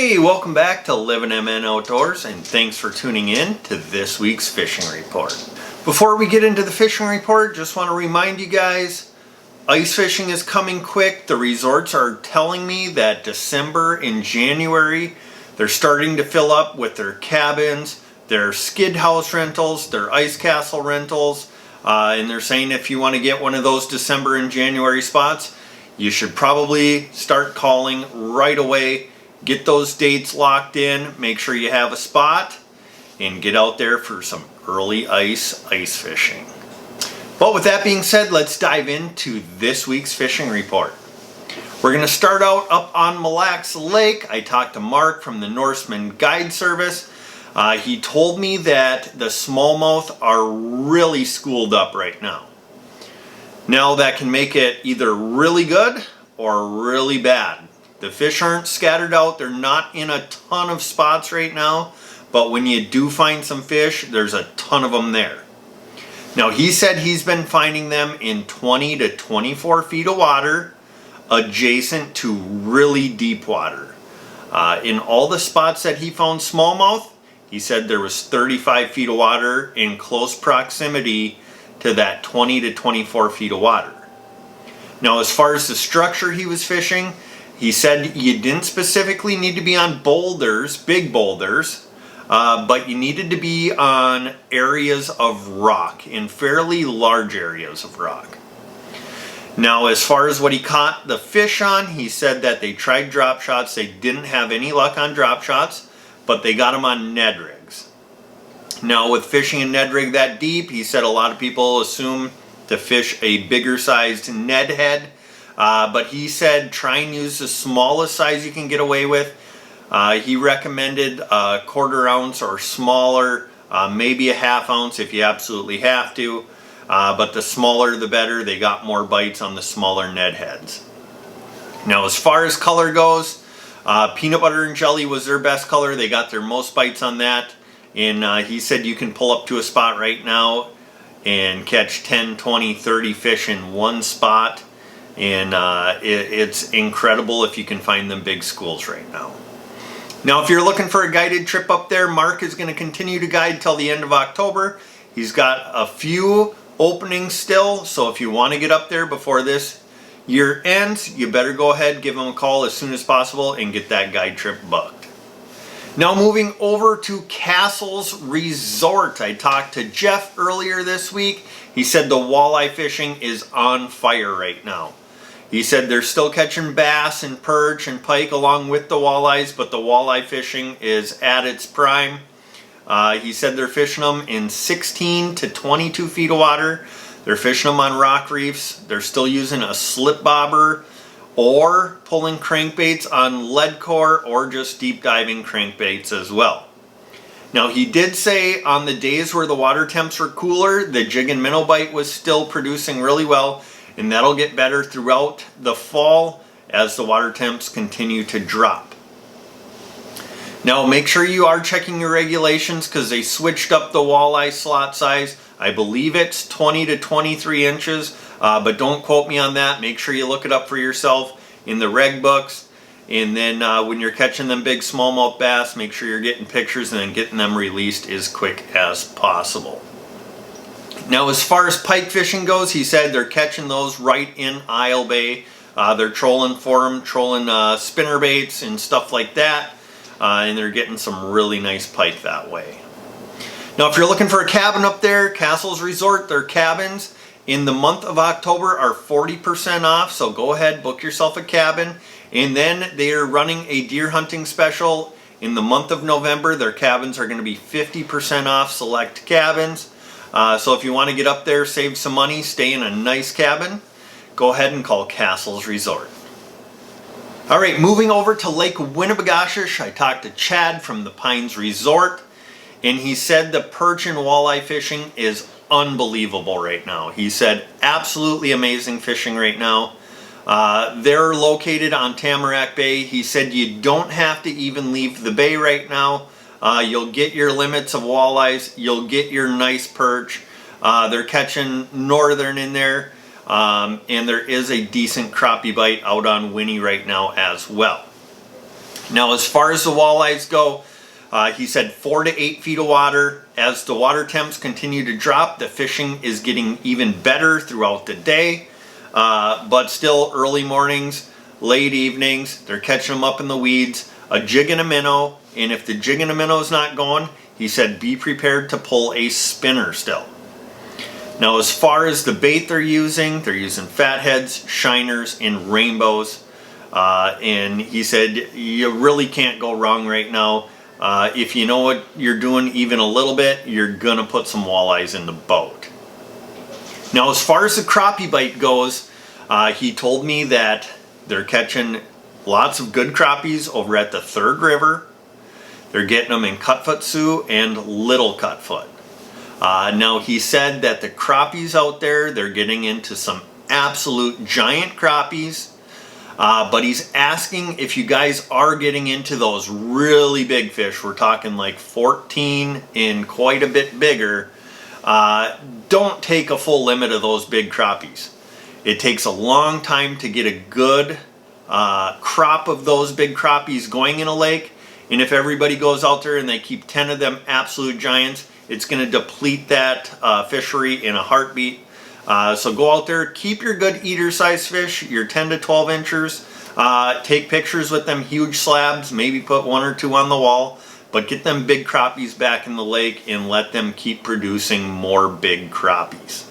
Hey, welcome back to Livin MN Outdoors, and thanks for tuning in to this week's fishing report. Before we get into the fishing report, just want to remind you guys, ice fishing is coming quick. The resorts are telling me that December and January, they're starting to fill up with their cabins, their skid house rentals, their ice castle rentals, and they're saying if you want to get one of those December and January spots, you should probably start calling right away. Get those dates locked in, make sure you have a spot, and get out there for some early ice fishing. But with that being said, let's dive into this week's fishing report. We're going to start out up on Mille Lacs Lake. I talked to Mark from the Norseman guide service. He told me that the smallmouth are really schooled up right now. Now that can make it either really good or really bad. The fish aren't scattered out. They're not in a ton of spots right now, but when you do find some fish, there's a ton of them there. Now he said he's been finding them in 20 to 24 feet of water adjacent to really deep water. In all the spots that he found smallmouth, he said there was 35 feet of water in close proximity to that 20 to 24 feet of water. Now as far as the structure he was fishing, he said you didn't specifically need to be on boulders, big boulders, but you needed to be on areas of rock, in fairly large areas of rock. Now as far as what he caught the fish on, he said that they tried drop shots. They didn't have any luck on drop shots, but they got them on Ned rigs. Now with fishing a Ned rig that deep, he said a lot of people assume to fish a bigger sized Ned head. But he said try and use the smallest size you can get away with. He recommended a 1/4 ounce or smaller, maybe a 1/2 ounce if you absolutely have to. But the smaller the better. They got more bites on the smaller Ned heads. Now as far as color goes, peanut butter and jelly was their best color. They got their most bites on that. And he said you can pull up to a spot right now and catch 10, 20, 30 fish in one spot. And it's incredible if you can find them big schools right now. Now if you're looking for a guided trip up there, Mark is going to continue to guide till the end of October. He's got a few openings still, so if you want to get up there before this year ends, you better go ahead, give him a call as soon as possible and get that guide trip booked. Now moving over to Castles Resort. I talked to Jeff earlier this week. He said the walleye fishing is on fire right now. He said they're still catching bass and perch and pike along with the walleyes, but the walleye fishing is at its prime. He said they're fishing them in 16 to 22 feet of water. They're fishing them on rock reefs. They're still using a slip bobber or pulling crankbaits on lead core or just deep diving crankbaits as well. Now he did say on the days where the water temps were cooler, the jig and minnow bite was still producing really well, and that'll get better throughout the fall as the water temps continue to drop. Now make sure you are checking your regulations because they switched up the walleye slot size. I believe it's 20 to 23 inches, but don't quote me on that. Make sure you look it up for yourself in the reg books. And then when you're catching them big smallmouth bass, make sure you're getting pictures and then getting them released as quick as possible. Now as far as pike fishing goes, he said they're catching those right in Isle Bay. They're trolling for them, trolling spinner baits and stuff like that. And they're getting some really nice pike that way. Now if you're looking for a cabin up there, Castles Resort, their cabins in the month of October are 40% off. So go ahead, book yourself a cabin. And then they are running a deer hunting special in the month of November. Their cabins are going to be 50% off select cabins. So if you want to get up there, save some money, stay in a nice cabin, go ahead and call Castles Resort. All right, moving over to Lake Winnibigoshish, I talked to Chad from the Pines Resort, and he said the perch and walleye fishing is unbelievable right now. He said absolutely amazing fishing right now. They're located on Tamarack Bay. He said you don't have to even leave the bay right now. You'll get your limits of walleyes. You'll get your nice perch. They're catching northern in there. And there is a decent crappie bite out on Winnie right now as well. Now, as far as the walleyes go, he said 4 to 8 feet of water. As the water temps continue to drop, the fishing is getting even better throughout the day. But still, early mornings, late evenings, they're catching them up in the weeds. A jig and a minnow, and if the jig and a minnow is not going, he said be prepared to pull a spinner still. Now, as far as the bait they're using fatheads, shiners, and rainbows. And he said you really can't go wrong right now. If you know what you're doing even a little bit, you're gonna put some walleyes in the boat. Now, as far as the crappie bite goes, he told me that they're catching lots of good crappies over at the Third River. They're getting them in Cutfoot Sioux and Little Cutfoot. Now, he said that the crappies out there, they're getting into some absolute giant crappies. But he's asking if you guys are getting into those really big fish. We're talking like 14 and quite a bit bigger. Don't take a full limit of those big crappies. It takes a long time to get a good crop of those big crappies going in a lake. And if everybody goes out there and they keep 10 of them absolute giants, it's going to deplete that fishery in a heartbeat. So go out there, keep your good eater size fish, your 10 to 12 inchers. Take pictures with them huge slabs, maybe put 1 or 2 on the wall, but get them big crappies back in the lake and let them keep producing more big crappies.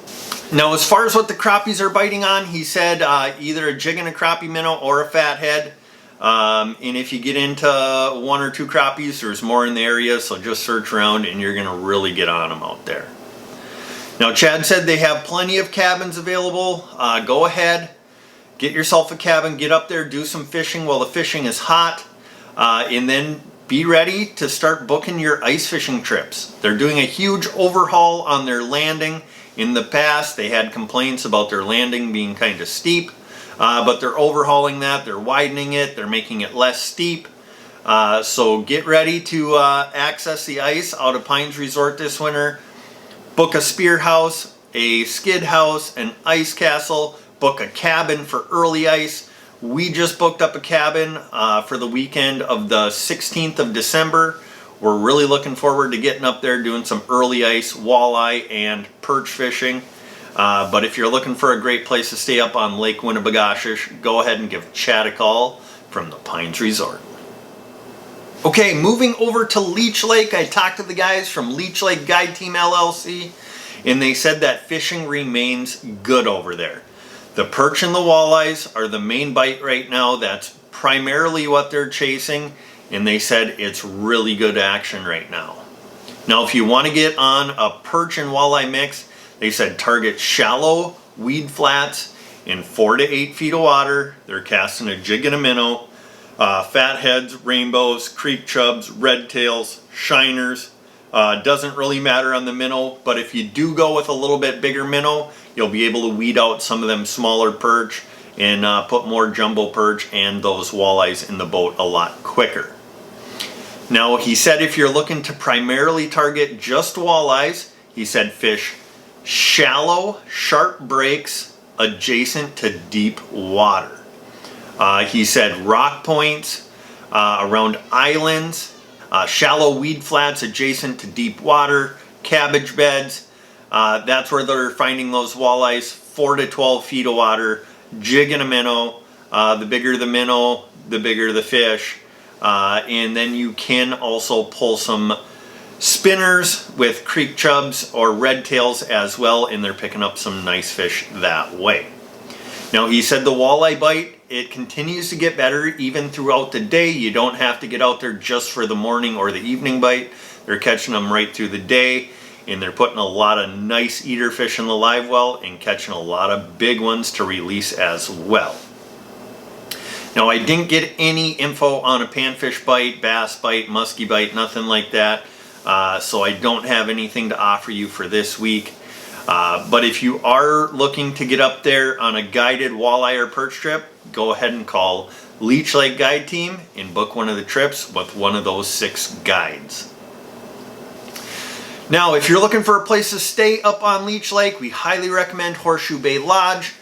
Now, as far as what the crappies are biting on, he said either a jig and a crappie minnow or a fathead. And if you get into 1 or 2 crappies, there's more in the area, so just search around and you're going to really get on them out there. Now, Chad said they have plenty of cabins available. Go ahead, get yourself a cabin, get up there, do some fishing while the fishing is hot, and then be ready to start booking your ice fishing trips. They're doing a huge overhaul on their landing. In the past, they had complaints about their landing being kind of steep, but they're overhauling that, they're widening it, they're making it less steep. So get ready to access the ice out of Pines Resort this winter. Book a spear house, a skid house, an ice castle, book a cabin for early ice. We just booked up a cabin for the weekend of the 16th of December. We're really looking forward to getting up there doing some early ice, walleye, and perch fishing. But if you're looking for a great place to stay up on Lake Winnibigoshish, go ahead and give Chad a call from the Pines Resort. Okay, moving over to Leech Lake, I talked to the guys from Leech Lake Guide Team LLC, and they said that fishing remains good over there. The perch and the walleyes are the main bite right now. That's primarily what they're chasing, and they said it's really good action right now. Now, if you want to get on a perch and walleye mix, they said target shallow weed flats in 4 to 8 feet of water. They're casting a jig and a minnow. Fatheads, rainbows, creek chubs, red tails, shiners. Doesn't really matter on the minnow, but if you do go with a little bit bigger minnow, you'll be able to weed out some of them smaller perch and put more jumbo perch and those walleyes in the boat a lot quicker. Now, he said if you're looking to primarily target just walleyes, he said fish shallow, sharp breaks adjacent to deep water. He said rock points around islands, shallow weed flats adjacent to deep water, cabbage beds. That's where they're finding those walleyes, 4 to 12 feet of water, jig and a minnow. The bigger the minnow, the bigger the fish. And then you can also pull some spinners with creek chubs or red tails as well, and they're picking up some nice fish that way. Now, he said the walleye bite, it continues to get better even throughout the day. You don't have to get out there just for the morning or the evening bite. They're catching them right through the day, and they're putting a lot of nice eater fish in the live well and catching a lot of big ones to release as well. Now, I didn't get any info on a panfish bite, bass bite, muskie bite, nothing like that. So I don't have anything to offer you for this week. But if you are looking to get up there on a guided walleye or perch trip, go ahead and call Leech Lake Guide Team and book one of the trips with one of those 6 guides. Now, if you're looking for a place to stay up on Leech Lake, we highly recommend Horseshoe Bay Lodge.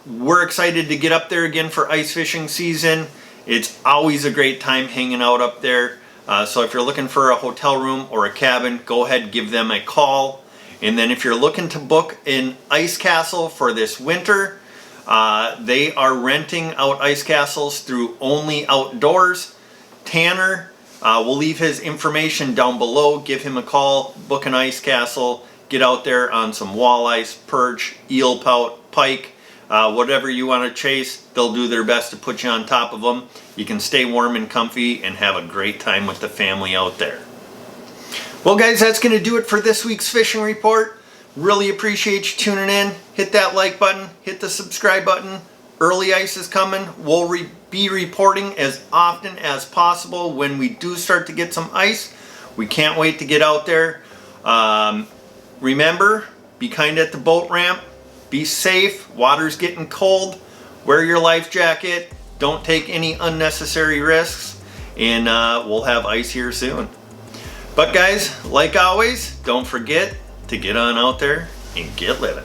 We're excited to get up there again for ice fishing season, It's always a great time hanging out up there. So if you're looking for a hotel room or a cabin, go ahead, give them a call. And then if you're looking to book an ice castle for this winter, they are renting out ice castles through Only Outdoors. Tanner, we'll leave his information down below. Give him a call, book an ice castle, get out there on some walleyes, perch, eel pout, pike, whatever you want to chase. They'll do their best to put you on top of them. You can stay warm and comfy and have a great time with the family out there. Well guys, that's going to do it for this week's fishing report. Really appreciate you tuning in. Hit that like button, hit the subscribe button. Early ice is coming. We'll be reporting as often as possible when we do start to get some ice. We can't wait to get out there. Remember, be kind at the boat ramp. Be safe. Water's getting cold. Wear your life jacket. Don't take any unnecessary risks. And we'll have ice here soon. But guys, like always, don't forget to get on out there and get living.